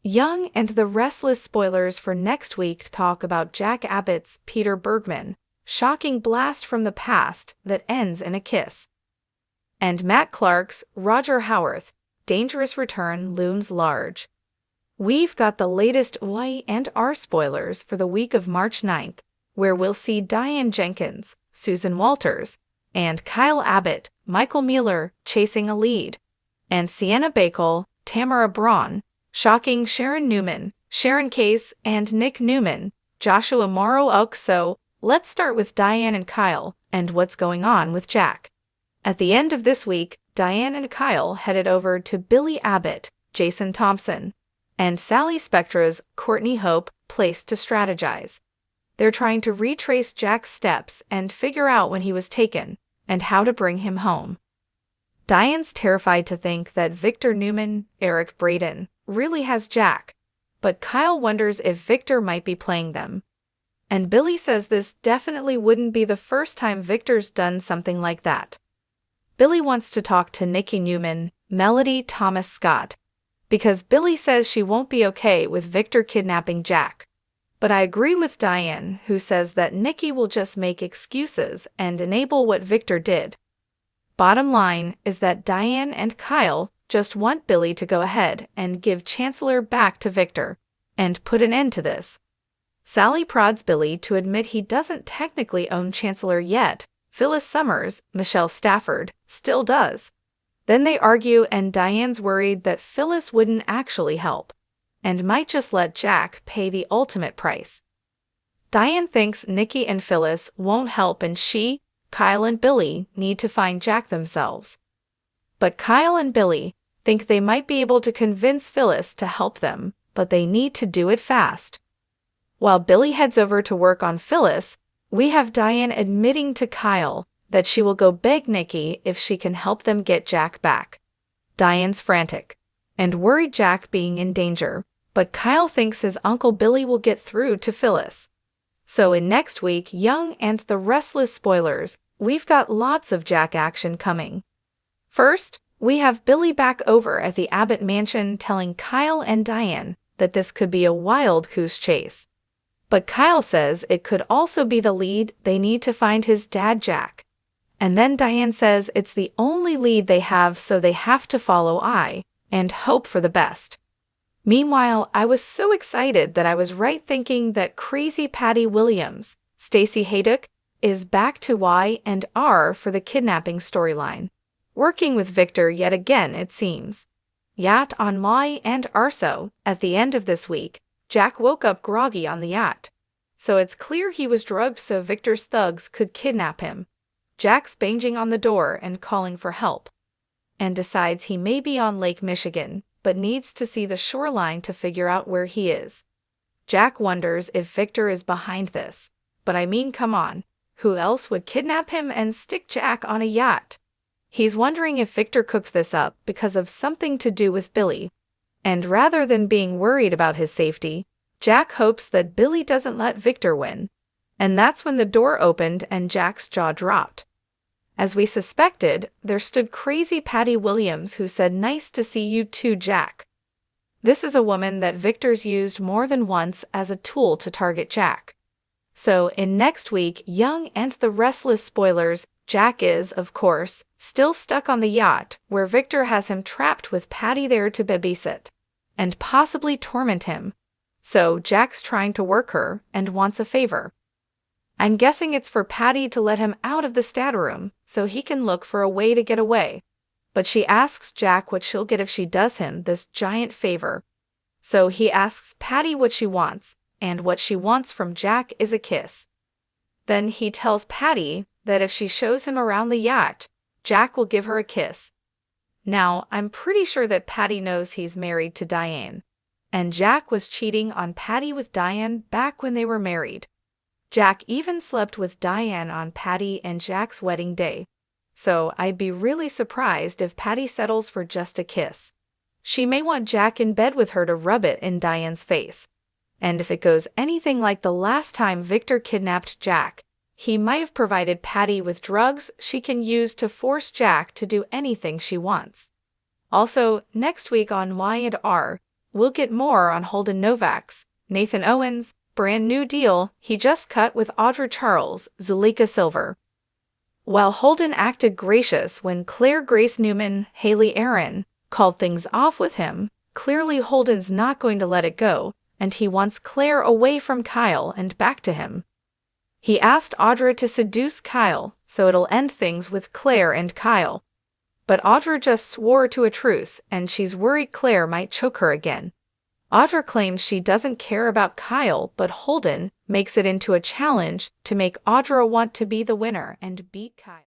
Young and the Restless spoilers for next week talk about Jack Abbott's Peter Bergman, shocking blast from the past that ends in a kiss. And Matt Clark's Roger Howarth, dangerous return looms large. We've got the latest Y&R spoilers for the week of March 9th, where we'll see Diane Jenkins, Susan Walters, and Kyle Abbott, Michael Mueller chasing a lead, and Sienna Bacall, Tamara Braun, shocking Sharon Newman, Sharon Case, and Nick Newman, Joshua Morrow Oak. So, let's start with Diane and Kyle, and what's going on with Jack. At the end of this week, Diane and Kyle headed over to Billy Abbott, Jason Thompson, and Sally Spectra's Courtney Hope place to strategize. They're trying to retrace Jack's steps and figure out when he was taken, and how to bring him home. Diane's terrified to think that Victor Newman, Eric Braden, really has Jack, but Kyle wonders if Victor might be playing them. And Billy says this definitely wouldn't be the first time Victor's done something like that. Billy wants to talk to Nikki Newman, Melody Thomas Scott, because Billy says she won't be okay with Victor kidnapping Jack. But I agree with Diane, who says that Nikki will just make excuses and enable what Victor did. Bottom line is that Diane and Kyle just want Billy to go ahead and give Chancellor back to Victor, and put an end to this. Sally prods Billy to admit he doesn't technically own Chancellor yet. Phyllis Summers, Michelle Stafford, still does. Then they argue, and Diane's worried that Phyllis wouldn't actually help, and might just let Jack pay the ultimate price. Diane thinks Nikki and Phyllis won't help, and she, Kyle and Billy need to find Jack themselves. But Kyle and Billy think they might be able to convince Phyllis to help them, but they need to do it fast. While Billy heads over to work on Phyllis, we have Diane admitting to Kyle that she will go beg Nikki if she can help them get Jack back. Diane's frantic and worried Jack being in danger, but Kyle thinks his Uncle Billy will get through to Phyllis. So in next week, Young and the Restless spoilers, we've got lots of Jack action coming. First, we have Billy back over at the Abbott mansion telling Kyle and Diane that this could be a wild goose chase. But Kyle says it could also be the lead they need to find his dad Jack. And then Diane says it's the only lead they have, so they have to follow and hope for the best. Meanwhile, I was so excited that I was right thinking that crazy Patty Williams, Stacey Haydock, is back to Y&R for the kidnapping storyline, working with Victor yet again it seems. Yacht on Y&R. So, at the end of this week, Jack woke up groggy on the yacht. So it's clear he was drugged so Victor's thugs could kidnap him. Jack's banging on the door and calling for help, and decides he may be on Lake Michigan, but needs to see the shoreline to figure out where he is. Jack wonders if Victor is behind this, but I mean, come on, who else would kidnap him and stick Jack on a yacht? He's wondering if Victor cooked this up because of something to do with Billy, and rather than being worried about his safety, Jack hopes that Billy doesn't let Victor win. And that's when the door opened and Jack's jaw dropped. As we suspected, there stood crazy Patty Williams, who said, "Nice to see you too, Jack." This is a woman that Victor's used more than once as a tool to target Jack. So in next week, Young and the Restless spoilers, Jack is, of course, still stuck on the yacht, where Victor has him trapped with Patty there to babysit and possibly torment him. So Jack's trying to work her and wants a favor. I'm guessing it's for Patty to let him out of the stateroom so he can look for a way to get away. But she asks Jack what she'll get if she does him this giant favor. So he asks Patty what she wants, and what she wants from Jack is a kiss. Then he tells Patty that if she shows him around the yacht, Jack will give her a kiss. Now, I'm pretty sure that Patty knows he's married to Diane, and Jack was cheating on Patty with Diane back when they were married. Jack even slept with Diane on Patty and Jack's wedding day. So I'd be really surprised if Patty settles for just a kiss. She may want Jack in bed with her to rub it in Diane's face. And if it goes anything like the last time Victor kidnapped Jack, he might have provided Patty with drugs she can use to force Jack to do anything she wants. Also, next week on Y&R, we'll get more on Holden Novak's Nathan Owens' brand new deal he just cut with Audra Charles, Zulika Silver. While Holden acted gracious when Claire Grace Newman, Haley Aaron, called things off with him, clearly Holden's not going to let it go, and he wants Claire away from Kyle and back to him. He asked Audra to seduce Kyle, so it'll end things with Claire and Kyle. But Audra just swore to a truce, and she's worried Claire might choke her again. Audra claims she doesn't care about Kyle, but Holden makes it into a challenge to make Audra want to be the winner and beat Kyle.